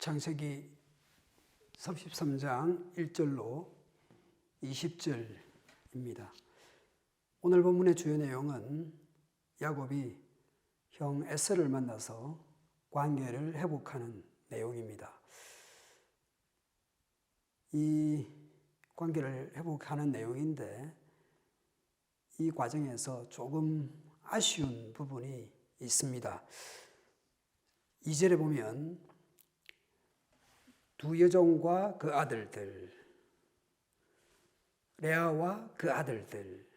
창세기 33장 1절로 20절입니다. 오늘 본문의 주요 내용은 야곱이 형 에서를 만나서 관계를 회복하는 내용입니다. 이 관계를 회복하는 내용인데 이 과정에서 조금 아쉬운 부분이 있습니다. 2절에 보면 두 여종과 그 아들들, 레아와 그 아들들,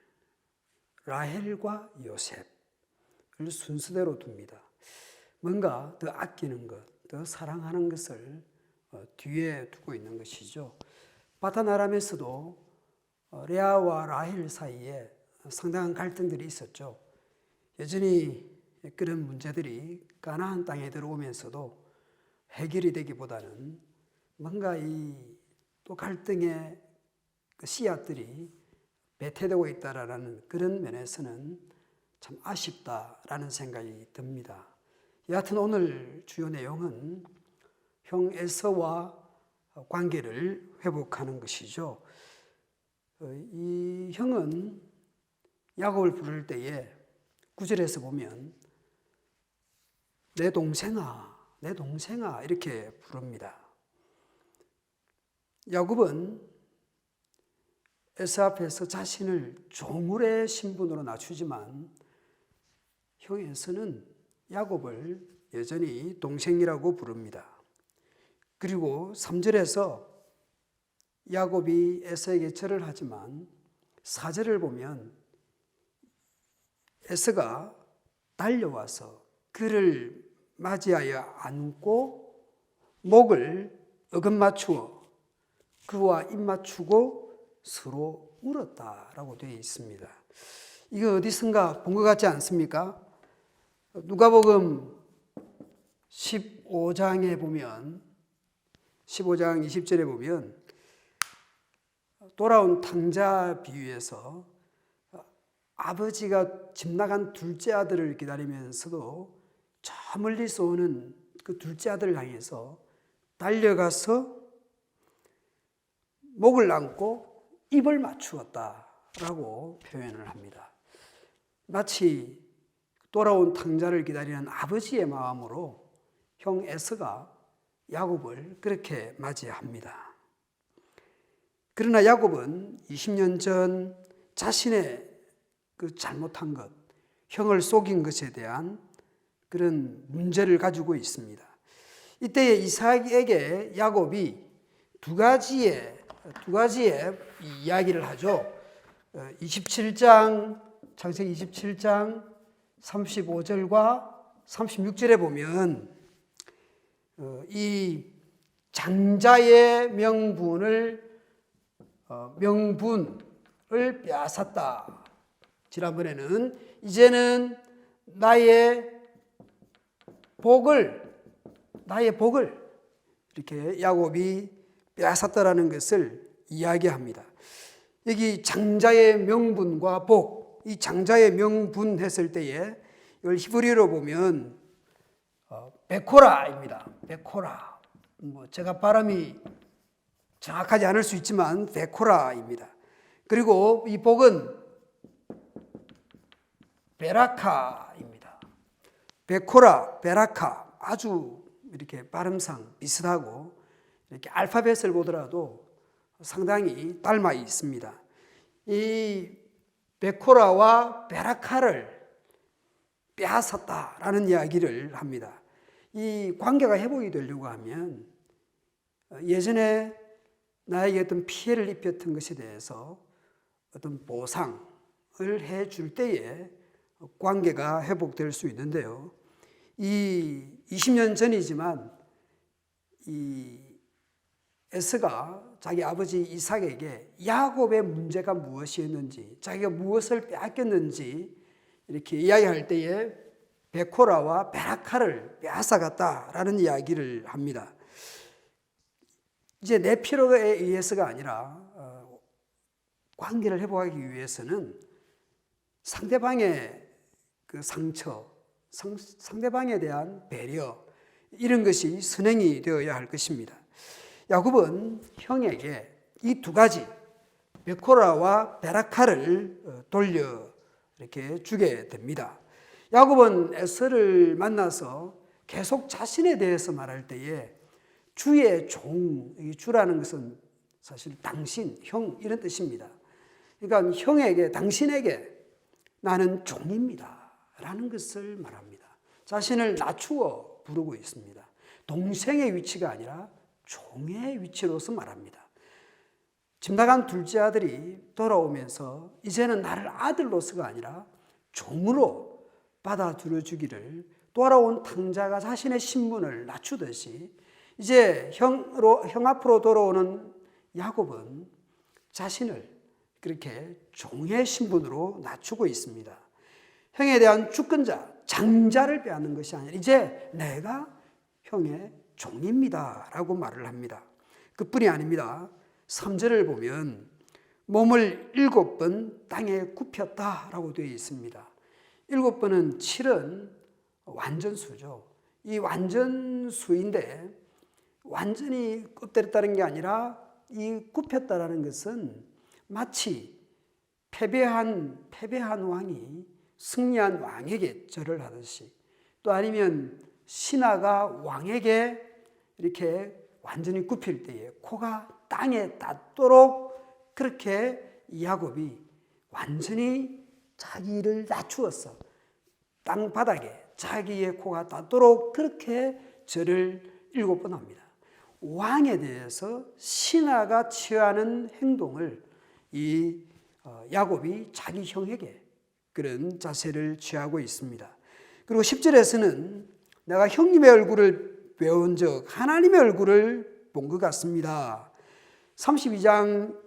라헬과 요셉을 순서대로 둡니다. 뭔가 더 아끼는 것, 더 사랑하는 것을 뒤에 두고 있는 것이죠. 바단 아람에서도 레아와 라헬 사이에 상당한 갈등들이 있었죠. 여전히 그런 문제들이 가나안 땅에 들어오면서도 해결이 되기보다는 뭔가 또 갈등의 그 씨앗들이 배태되고 있다라는 그런 면에서는 참 아쉽다라는 생각이 듭니다. 여하튼 오늘 주요 내용은 형 에서와 관계를 회복하는 것이죠. 이 형은 야곱을 부를 때에 9절에서 보면 내 동생아, 내 동생아 이렇게 부릅니다. 야곱은 에서 앞에서 자신을 조물의 신분으로 낮추지만 형 에서는 야곱을 여전히 동생이라고 부릅니다. 그리고 3절에서 야곱이 에서에게 절을 하지만 4절을 보면 에서가 달려와서 그를 맞이하여 안고 목을 어긋맞추어 그와 입맞추고 서로 울었다라고 되어 있습니다. 이거 어디선가 본 것 같지 않습니까? 누가복음 15장에 보면 15장 20절에 보면 돌아온 탕자 비유에서 아버지가 집 나간 둘째 아들을 기다리면서도 저 멀리서 오는 그 둘째 아들을 향해서 달려가서 목을 안고 입을 맞추었다라고 표현을 합니다. 마치 돌아온 탕자를 기다리는 아버지의 마음으로 형 에서가 야곱을 그렇게 맞이합니다. 그러나 야곱은 20년 전 자신의 그 잘못한 것, 형을 속인 것에 대한 그런 문제를 가지고 있습니다. 이때에 이삭에게 야곱이 두 가지의 이야기를 하죠. 27장, 창세기 27장 35절과 36절에 보면 이 장자의 명분을 빼앗았다. 지난번에는 이제는 나의 복을 이렇게 야곱이 빼앗았다라는 것을 이야기합니다. 여기 장자의 명분과 복, 이 장자의 명분 했을 때에 이걸 히브리어로 보면 베코라입니다. 베코라. 제가 발음이 정확하지 않을 수 있지만 베코라입니다. 그리고 이 복은 베라카입니다. 베코라, 베라카 아주 이렇게 발음상 비슷하고 이렇게 알파벳을 보더라도 상당히 닮아 있습니다. 이 베코라와 베라카를 빼앗았다라는 이야기를 합니다. 이 관계가 회복이 되려고 하면 예전에 나에게 어떤 피해를 입혔던 것에 대해서 어떤 보상을 해줄 때에 관계가 회복될 수 있는데요. 이 20년 전이지만 이 에서가 자기 아버지 이삭에게 야곱의 문제가 무엇이었는지, 자기가 무엇을 빼앗겼는지 이렇게 이야기할 때에 베코라와 베라카를 빼앗아갔다라는 이야기를 합니다. 이제 내 필요에 의해서가 아니라 관계를 회복하기 위해서는 상대방의 그 상처, 상대방에 대한 배려, 이런 것이 선행이 되어야 할 것입니다. 야곱은 형에게 이 두 가지 베코라와 베라카를 돌려 이렇게 주게 됩니다. 야곱은 에서를 만나서 계속 자신에 대해서 말할 때에 주의 종, 이 주라는 것은 사실 당신, 형 이런 뜻입니다. 그러니까 형에게, 당신에게 나는 종입니다 라는 것을 말합니다. 자신을 낮추어 부르고 있습니다. 동생의 위치가 아니라 종의 위치로서 말합니다. 집 나간 둘째 아들이 돌아오면서 이제는 나를 아들로서가 아니라 종으로 받아들여 주기를 돌아온 탕자가 자신의 신분을 낮추듯이 이제 형 앞으로 돌아오는 야곱은 자신을 그렇게 종의 신분으로 낮추고 있습니다. 형에 대한 주권자, 장자를 빼앗는 것이 아니라 이제 내가 형의 종입니다 라고 말을 합니다. 그뿐이 아닙니다. 3절을 보면 몸을 7번 땅에 굽혔다 라고 되어 있습니다. 7번은 7은 완전수죠. 이 완전수인데 완전히 엎드렸다는 게 아니라 이 굽혔다라는 것은 마치 패배한 왕이 승리한 왕에게 절을 하듯이, 또 아니면 신하가 왕에게 이렇게 완전히 굽힐 때에 코가 땅에 닿도록 그렇게 야곱이 완전히 자기를 낮추었어. 땅바닥에 자기의 코가 닿도록 그렇게 절을 7번 합니다. 왕에 대해서 신하가 취하는 행동을 이 야곱이 자기 형에게 그런 자세를 취하고 있습니다. 그리고 10절에서는 내가 형님의 얼굴을 배운 적 하나님의 얼굴을 본 것 같습니다. 32장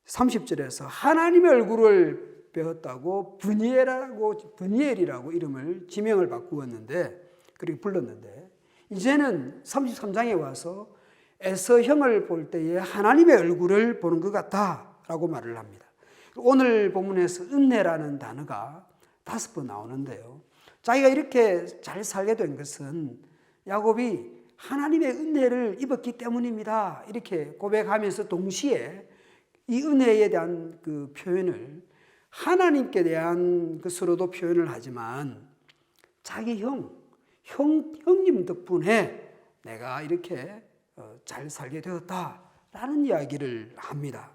30절에서 하나님의 얼굴을 배웠다고 브니엘이라고 이름을 지명을 바꾸었는데, 그렇게 불렀는데, 이제는 33장에 와서 에서 형을 볼 때에 하나님의 얼굴을 보는 것 같다라고 말을 합니다. 오늘 본문에서 은혜라는 단어가 5번 나오는데요. 자기가 이렇게 잘 살게 된 것은 야곱이 하나님의 은혜를 입었기 때문입니다 이렇게 고백하면서 동시에 이 은혜에 대한 그 표현을 하나님께 대한 것으로도 표현을 하지만 자기 형님 덕분에 내가 이렇게 잘 살게 되었다라는 이야기를 합니다.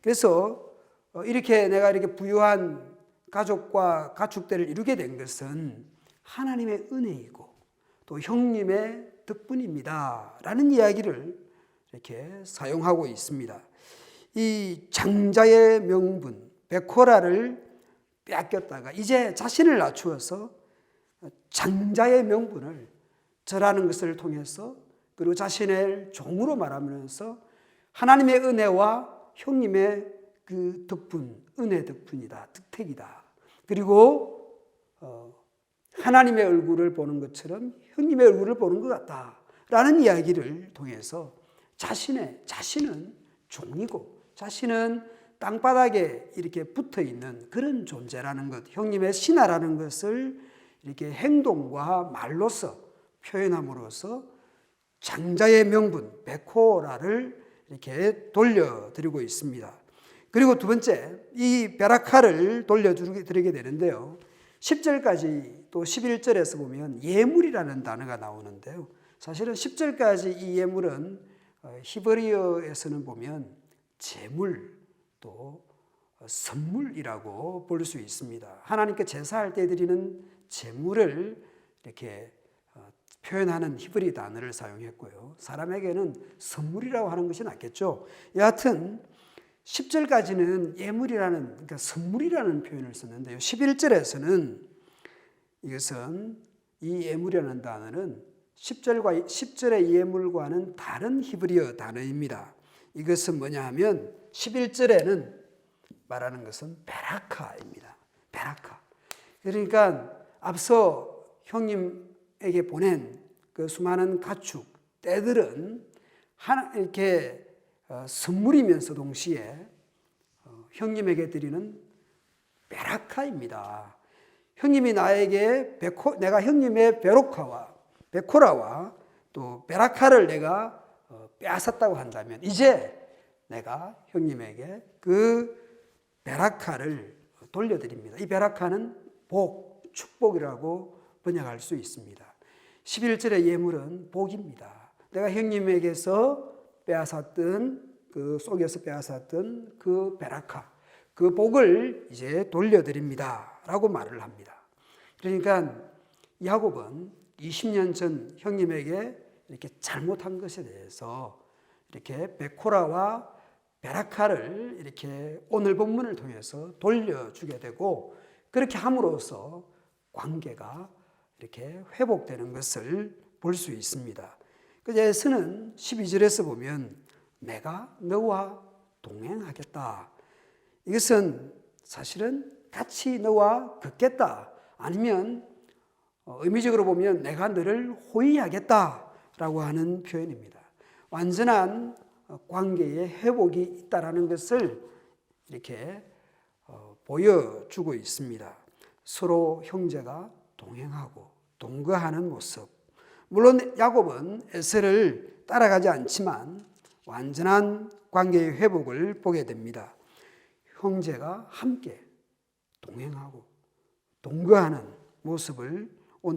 그래서 이렇게 내가 이렇게 부유한 가족과 가축대를 이루게 된 것은 하나님의 은혜이고 또 형님의 덕분입니다 라는 이야기를 이렇게 사용하고 있습니다. 이 장자의 명분 베코라를 빼앗겼다가 이제 자신을 낮추어서 장자의 명분을 절하는 것을 통해서, 그리고 자신을 종으로 말하면서 하나님의 은혜와 형님의 그 덕분, 은혜 덕분이다, 득택이다. 그리고 하나님의 얼굴을 보는 것처럼 형님의 얼굴을 보는 것 같다라는 이야기를 통해서 자신은 종이고 자신은 땅바닥에 이렇게 붙어 있는 그런 존재라는 것, 형님의 신하라는 것을 이렇게 행동과 말로서 표현함으로써 장자의 명분, 베코라를 이렇게 돌려드리고 있습니다. 그리고 두 번째, 이 베라카를 돌려드리게 되는데요. 10절까지 또 11절에서 보면 예물이라는 단어가 나오는데요. 사실은 10절까지 이 예물은 히브리어에서는 보면 제물 또 선물이라고 볼 수 있습니다. 하나님께 제사할 때 드리는 제물을 이렇게 표현하는 히브리 단어를 사용했고요. 사람에게는 선물이라고 하는 것이 낫겠죠. 여하튼 10절까지는 예물이라는, 그러니까 선물이라는 표현을 썼는데요. 11절에서는 이것은 이 예물이라는 단어는 10절의 예물과는 다른 히브리어 단어입니다. 이것은 뭐냐 하면 11절에는 말하는 것은 베라카입니다. 베라카. 그러니까 앞서 형님에게 보낸 그 수많은 가축, 떼들은 이렇게 선물이면서 동시에 형님에게 드리는 베라카입니다. 형님이 나에게 내가 형님의 베코라와 또 베라카를 내가 빼앗았다고 한다면 이제 내가 형님에게 그 베라카를 돌려드립니다. 이 베라카는 복, 축복이라고 번역할 수 있습니다. 11절의 예물은 복입니다. 내가 형님에게서 빼앗았던 그 속에서 빼앗았던 그 베라카, 그 복을 이제 돌려드립니다 라고 말을 합니다. 그러니까 야곱은 20년 전 형님에게 이렇게 잘못한 것에 대해서 이렇게 베코라와 베라카를 이렇게 오늘 본문을 통해서 돌려주게 되고, 그렇게 함으로써 관계가 이렇게 회복되는 것을 볼 수 있습니다. 그래서는 12절에서 보면 내가 너와 동행하겠다. 이것은 사실은 같이 너와 걷겠다. 아니면 의미적으로 보면 내가 너를 호위하겠다라고 하는 표현입니다. 완전한 관계의 회복이 있다라는 것을 이렇게 보여주고 있습니다. 서로 형제가 동행하고 동거하는 모습. 물론 야곱은 에서를 따라가지 않지만 완전한 관계의 회복을 보게 됩니다. 형제가 함께 동행하고 동거하는 모습을